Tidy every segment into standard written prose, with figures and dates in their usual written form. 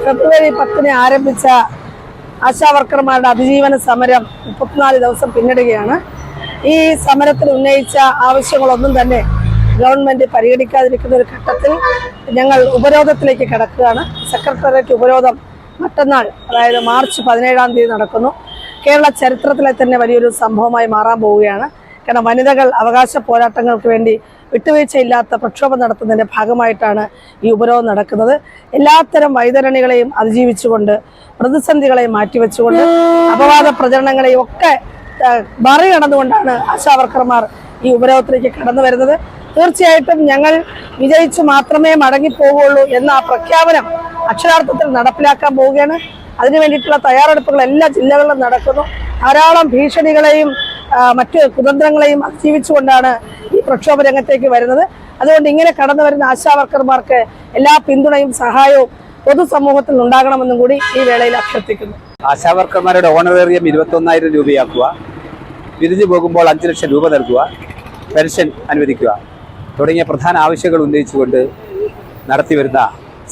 ഫെബ്രുവരി 10 ആരംഭിച്ച ആശാവർക്കർമാരുടെ അതിജീവന സമരം 34 ദിവസം പിന്നിടുകയാണ്. ഈ സമരത്തിൽ ഉന്നയിച്ച ആവശ്യങ്ങളൊന്നും തന്നെ ഗവൺമെന്റ് പരിഗണിക്കാതിരിക്കുന്ന ഒരു ഘട്ടത്തിൽ ഞങ്ങൾ ഉപരോധത്തിലേക്ക് കടക്കുകയാണ്. സെക്രട്ടേറിയറ്റ് ഉപരോധം മറ്റന്നാൾ, അതായത് മാർച്ച് 17-ാം തീയതി നടക്കുന്നു. കേരള ചരിത്രത്തിലെ തന്നെ വലിയൊരു സംഭവമായി മാറാൻ പോവുകയാണ്. കാരണം വനിതകൾ അവകാശ പോരാട്ടങ്ങൾക്ക് വേണ്ടി വിട്ടുവീഴ്ചയില്ലാത്ത പ്രക്ഷോഭം നടത്തുന്നതിൻ്റെ ഭാഗമായിട്ടാണ് ഈ ഉപരോധം നടക്കുന്നത്. എല്ലാത്തരം വൈതരണികളെയും അതിജീവിച്ചുകൊണ്ട്, പ്രതിസന്ധികളെയും മാറ്റിവെച്ചുകൊണ്ട്, അപവാദ പ്രചരണങ്ങളെയും ഒക്കെ മറികടന്നുകൊണ്ടാണ് ആശാവർക്കർമാർ ഈ ഉപരോധത്തിലേക്ക് കടന്നു വരുന്നത്. തീർച്ചയായിട്ടും ഞങ്ങൾ വിജയിച്ചു മാത്രമേ മടങ്ങിപ്പോകുള്ളൂ എന്ന ആ പ്രഖ്യാപനം അക്ഷരാർത്ഥത്തിൽ നടപ്പിലാക്കാൻ പോവുകയാണ്. അതിനു വേണ്ടിയിട്ടുള്ള തയ്യാറെടുപ്പുകൾ എല്ലാ ജില്ലകളിലും നടക്കുന്നു. ധാരാളം ഭീഷണികളെയും മറ്റ് കുതന്ത്രങ്ങളെയും അതിജീവിച്ചുകൊണ്ടാണ് ഈ പ്രക്ഷോഭ രംഗത്തേക്ക് വരുന്നത്. അതുകൊണ്ട് ഇങ്ങനെ കടന്നു വരുന്ന ആശാവർക്കർമാർക്ക് എല്ലാ പിന്തുണയും സഹായവും പൊതുസമൂഹത്തിൽ ഉണ്ടാകണമെന്നും കൂടി ഈ വേളയിൽ അഭ്യർത്ഥിക്കുന്നു. ആശാവർക്കർമാരുടെ ഓണറേറിയം 21,000 രൂപയാക്കുക, പിരിഞ്ഞു പോകുമ്പോൾ 5 ലക്ഷം രൂപ നൽകുക, പെൻഷൻ അനുവദിക്കുക തുടങ്ങിയ പ്രധാന ആവശ്യങ്ങൾ ഉന്നയിച്ചുകൊണ്ട് നടത്തിവരുന്ന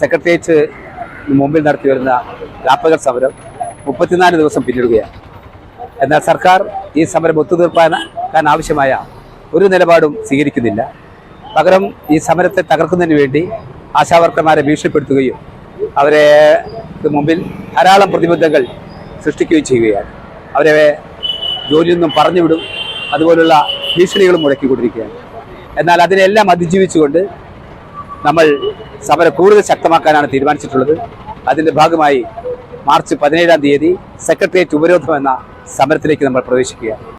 സെക്രട്ടേറിയറ്റ് മുമ്പിൽ നടത്തിവരുന്ന വ്യാപക സമരം 34 ദിവസം പിന്നിടുകയാണ്. എന്നാൽ സർക്കാർ ഈ സമരം ഒത്തുതീർപ്പാൻ ആവശ്യമായ ഒരു നിലപാടും സ്വീകരിക്കുന്നില്ല. പകരം ഈ സമരത്തെ തകർക്കുന്നതിന് വേണ്ടി ആശാവർക്കർമാരെ ഭീഷണിപ്പെടുത്തുകയും അവരെ മുമ്പിൽ ധാരാളം പ്രതിബന്ധങ്ങൾ സൃഷ്ടിക്കുകയും ചെയ്യുകയാണ്. അവരെ ജോലിയിൽ നിന്നും പറഞ്ഞുവിടും, അതുപോലുള്ള ഭീഷണികളും മുഴക്കിക്കൊണ്ടിരിക്കുകയാണ്. എന്നാൽ അതിനെല്ലാം അതിജീവിച്ചുകൊണ്ട് നമ്മൾ സമരം കൂടുതൽ ശക്തമാക്കാനാണ് തീരുമാനിച്ചിട്ടുള്ളത്. അതിൻ്റെ ഭാഗമായി മാർച്ച് 17-ാം തീയതി സെക്രട്ടേറിയറ്റ് ഉപരോധം എന്ന സമരത്തിലേക്ക് നമ്മൾ പ്രവേശിക്കുകയാണ്.